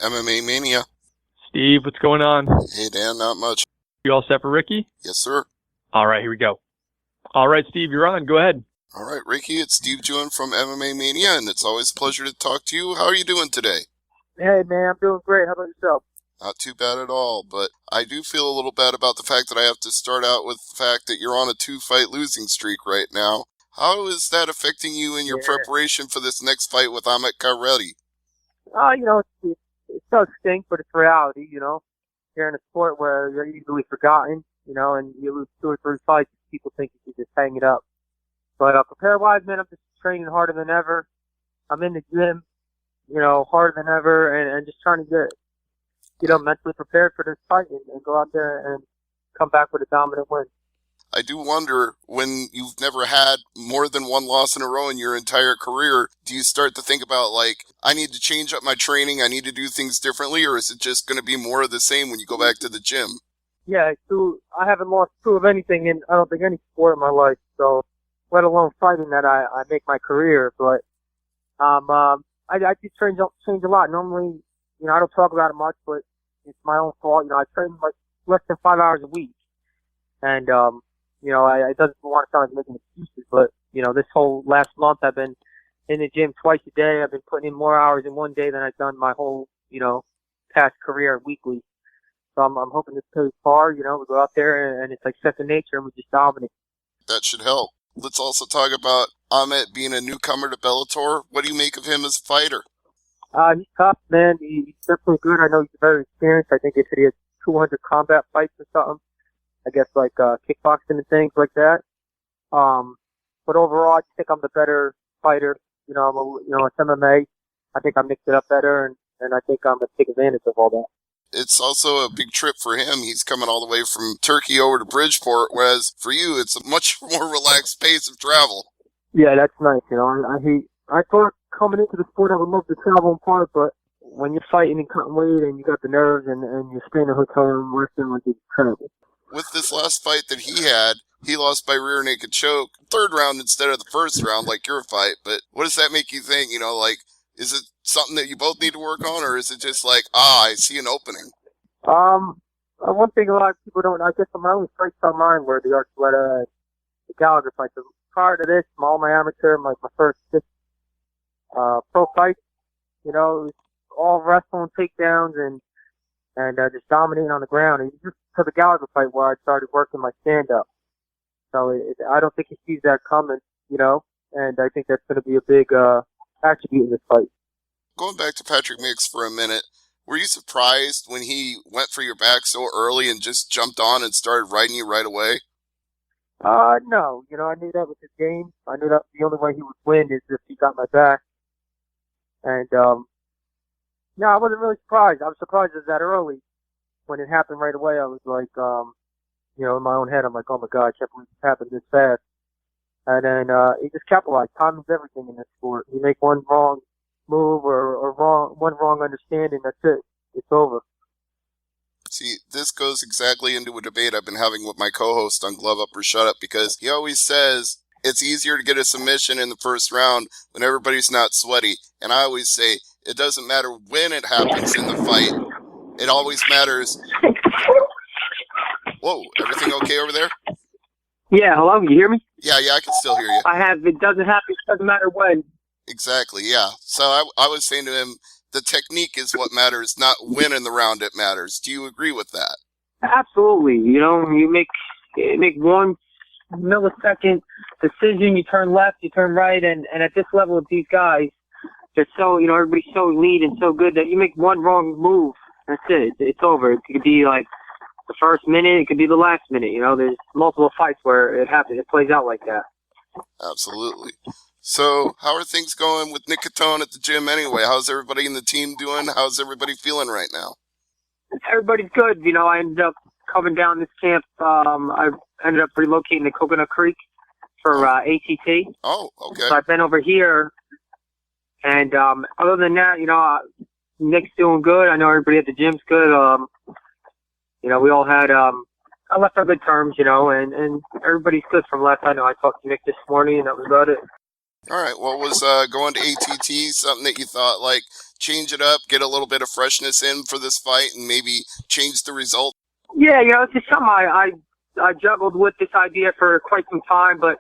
MMA Mania. Steve, what's going on? Hey, Dan, not much. You all set for Ricky? Yes, sir. All right, here we go. All right, Steve, you're on. Go ahead. All right, Ricky, it's Steve Jewin from MMA Mania, and it's always a pleasure to talk to you. How are you doing today? Hey, man, I'm doing great. How about yourself? Not too bad at all, but I do feel a little bad about the fact that I have to start out with the fact that you're on a 2-fight losing streak right now. How is that affecting you in your preparation for this next fight with Ahmet Kayretli? It does stink, but it's reality, You're in a sport where you're easily forgotten, and you lose 2 or 3 fights, people think you can just hang it up. But prepare-wise, man, I'm just training harder than ever. I'm in the gym, harder than ever, and just trying to get, mentally prepared for this fight and go out there and come back with a dominant win. I do wonder, when you've never had more than one loss in a row in your entire career, do you start to think about, I need to change up my training, I need to do things differently, or is it just going to be more of the same when you go back to the gym? Yeah, I haven't lost 2 of anything in, I don't think, any sport in my life, so let alone fighting that I make my career. But I do change a lot. Normally, I don't talk about it much, but it's my own fault. I train less than 5 hours a week, and I doesn't want to sound like making excuses, but this whole last month I've been in the gym twice a day. I've been putting in more hours in one day than I've done my whole past career weekly. So I'm hoping this goes far. We go out there and it's like second nature, and we just dominate. That should help. Let's also talk about Ahmet being a newcomer to Bellator. What do you make of him as a fighter? He's tough, man. He's definitely good. I know he's very experienced. I think he has 200 combat fights or something. I guess kickboxing and things like that. But overall, I think I'm the better fighter. It's MMA. I think I mixed it up better, and I think I'm going to take advantage of all that. It's also a big trip for him. He's coming all the way from Turkey over to Bridgeport, whereas for you, it's a much more relaxed pace of travel. Yeah, that's nice. I thought coming into the sport I would love to travel in part, but when you're fighting and cutting weight and you got the nerves and you're staying in a hotel room resting, it's travel. With this last fight that he had, he lost by rear naked choke, 3rd round instead of the 1st round, like your fight. But what does that make you think? Is it something that you both need to work on, or is it just I see an opening? One thing a lot of people don't, I guess my only fights on mine were the Archuleta, the Gallagher fights. Prior to this, all my amateur, my first 6 pro fights, it was all wrestling, takedowns, and just dominating on the ground. And just to the Gallagher fight where I started working my stand-up. So I don't think he sees that coming, and I think that's going to be a big attribute in this fight. Going back to Patrick Mix for a minute, were you surprised when he went for your back so early and just jumped on and started riding you right away? No. I knew that was his game. I knew that the only way he would win is if he got my back. And, no, I wasn't really surprised. I was surprised it was that early. When it happened right away, I was like, in my own head, I'm like, oh my God, I can't believe it happened this fast. And then, he just capitalized. Timing's everything in this sport. You make one wrong move or one wrong understanding, that's it. It's over. See, this goes exactly into a debate I've been having with my co-host on Glove Up or Shut Up, because he always says it's easier to get a submission in the 1st round when everybody's not sweaty. And I always say it doesn't matter when it happens in the fight. It always matters. Whoa, everything okay over there? Yeah, hello, you hear me? Yeah, I can still hear you. It doesn't happen, it doesn't matter when. Exactly, yeah. So I was saying to him, the technique is what matters, not when in the round it matters. Do you agree with that? Absolutely. You make 1 millisecond decision, you turn left, you turn right, and at this level of these guys, they're so, everybody's so elite and so good that you make one wrong move, that's it. It's over. It could be the first minute, it could be the last minute. There's multiple fights where it happens. It plays out like that. Absolutely. So, how are things going with Nick Catone at the gym anyway? How's everybody in the team doing? How's everybody feeling right now? Everybody's good. I ended up coming down this camp. I ended up relocating to Coconut Creek for ATT. Oh, okay. So I've been over here. And other than that, Nick's doing good. I know everybody at the gym's good. We all had I left on good terms, and everybody's good from last I know. I talked to Nick this morning, and that was about it. All right. Well, was going to ATT something that you thought, like, change it up, get a little bit of freshness in for this fight, and maybe change the result? Yeah, it's just something I juggled with this idea for quite some time, but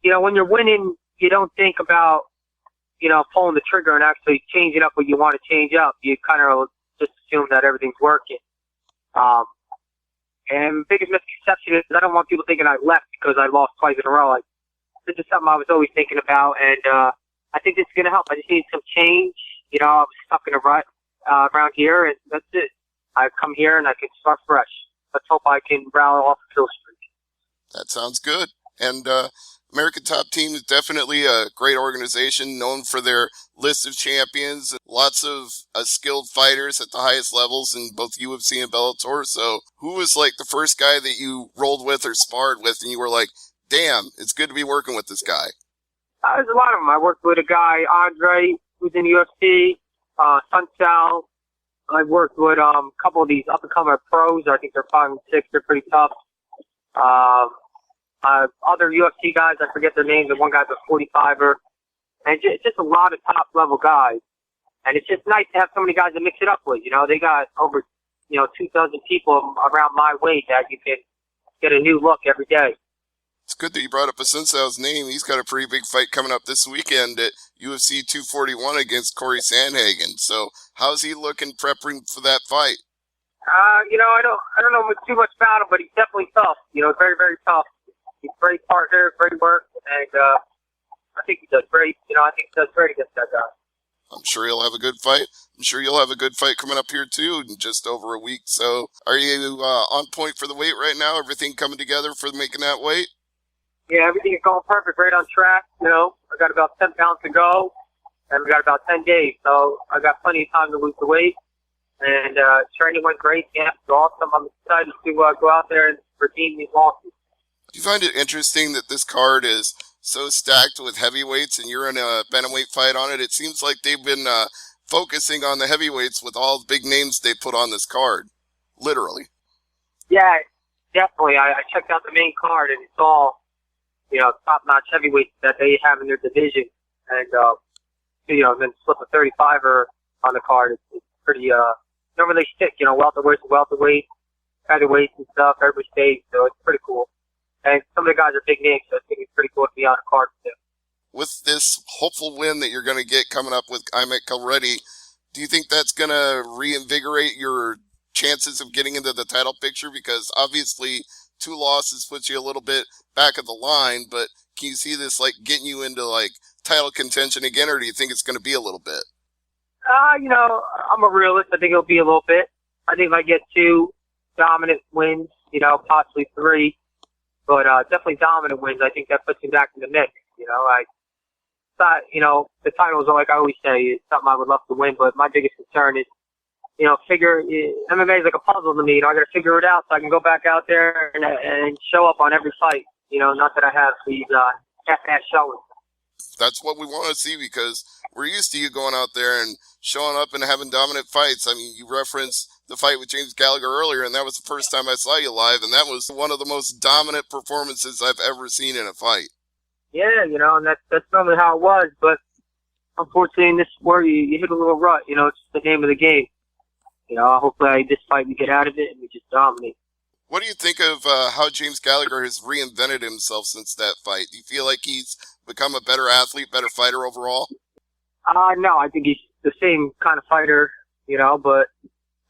when you're winning, you don't think about pulling the trigger and actually changing up what you want to change up. You kind of just assume that everything's working. And the biggest misconception is I don't want people thinking I left because I lost twice in a row. Like, this is something I was always thinking about, and I think this is going to help. I just need some change. I was stuck in a rut around here, and that's it. I come here and I can start fresh. Let's hope I can rattle off a kill streak. That sounds good. And American Top Team is definitely a great organization, known for their list of champions, lots of skilled fighters at the highest levels in both UFC and Bellator. So who was like the first guy that you rolled with or sparred with and you were like, damn, it's good to be working with this guy? There's a lot of them. I worked with a guy, Andre, who's in UFC, Sun Sal. I worked with a couple of these up-and-coming pros. I think they're 5 and 6. They're pretty tough. Other UFC guys, I forget their names. The one guy's a 45er. And just a lot of top-level guys. And it's just nice to have so many guys to mix it up with. They got over, 2,000 people around my weight that you can get a new look every day. It's good that you brought up Asensao's name. He's got a pretty big fight coming up this weekend at UFC 241 against Corey Sandhagen. So how's he looking prepping for that fight? I don't know too much about him, but he's definitely tough. Very, very tough. He's a great partner, great work, and I think he does great. I think he does great against that guy. I'm sure he'll have a good fight. I'm sure you'll have a good fight coming up here, too, in just over a week. So are you on point for the weight right now? Everything coming together for making that weight? Yeah, everything is going perfect, right on track. I got about 10 pounds to go, and we got about 10 days. So I got plenty of time to lose the weight. And training went great. Camp was awesome. I'm excited to go out there and redeem these losses. Do you find it interesting that this card is so stacked with heavyweights and you're in a bantamweight fight on it? It seems like they've been focusing on the heavyweights with all the big names they put on this card. Literally. Yeah, definitely. I checked out the main card, and it's all, top-notch heavyweights that they have in their division. And, then slip a 35er on the card. It's pretty, normally they stick, welterweights to welterweight, featherweights and stuff, every stage. So it's pretty cool. And some of the guys are big names, so I think it's pretty cool to be on the card too. With this hopeful win that you're going to get coming up with Ahmet Kayretli, do you think that's going to reinvigorate your chances of getting into the title picture? Because obviously 2 losses puts you a little bit back of the line, but can you see this like getting you into like title contention again, or do you think it's going to be a little bit? I'm a realist. I think it'll be a little bit. I think if I get 2 dominant wins, possibly 3, but definitely dominant wins, I think that puts me back in the mix. I thought, the titles, like I always say, is something I would love to win, but my biggest concern is, MMA is like a puzzle to me. I got to figure it out so I can go back out there and show up on every fight. Not that I have these half-ass showings. That's what we want to see, because we're used to you going out there and showing up and having dominant fights. I mean, you referenced the fight with James Gallagher earlier, and that was the first time I saw you live, and that was one of the most dominant performances I've ever seen in a fight. Yeah, and that's normally how it was, but unfortunately in this sport, you hit a little rut. It's the name of the game. Hopefully this fight we get out of it and we just dominate. What do you think of how James Gallagher has reinvented himself since that fight? Do you feel like he's become a better athlete, better fighter overall? No, I think he's the same kind of fighter, but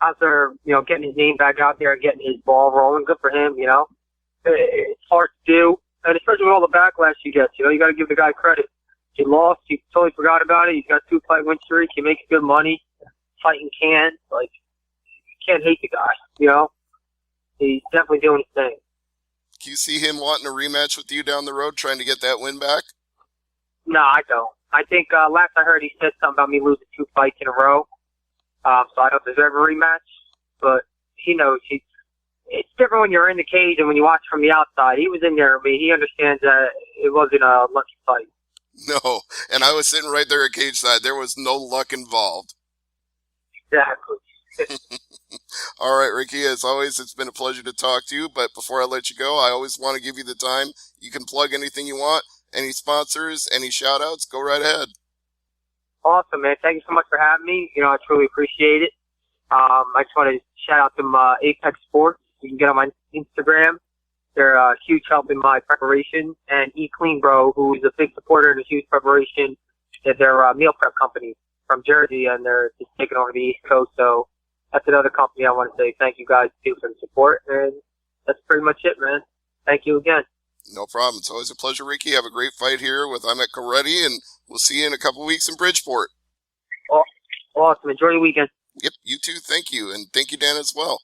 after, getting his name back out there and getting his ball rolling, good for him, It's hard to do, and especially with all the backlash he gets, you got to give the guy credit. He lost, he totally forgot about it, he's got 2-fight win streak, he makes good money, fighting can, you can't hate the guy, He's definitely doing his thing. Do you see him wanting a rematch with you down the road, trying to get that win back? No, I don't. I think last I heard he said something about me losing 2 fights in a row. So I don't deserve a rematch. But he knows. It's different when you're in the cage and when you watch from the outside. He was in there with me. He understands that it wasn't a lucky fight. No, and I was sitting right there at cage side. There was no luck involved. Exactly. All right, Ricky, as always, it's been a pleasure to talk to you. But before I let you go, I always want to give you the time. You can plug anything you want, any sponsors, any shout outs, go right ahead. Awesome, man. Thank you so much for having me. I truly appreciate it. I just want to shout out to Apex Sports. You can get on my Instagram. They're a huge help in my preparation. And Eat Clean Bro, who is a big supporter in the huge preparation. They're a meal prep company from Jersey, and they're just taking over the East Coast. So that's another company I want to say thank you guys to for the support. And that's pretty much it, man. Thank you again. No problem. It's always a pleasure, Ricky. Have a great fight here with Ahmet Kayretli, and we'll see you in a couple weeks in Bridgeport. Awesome. Enjoy your weekend. Yep, you too. Thank you. And thank you, Dan, as well.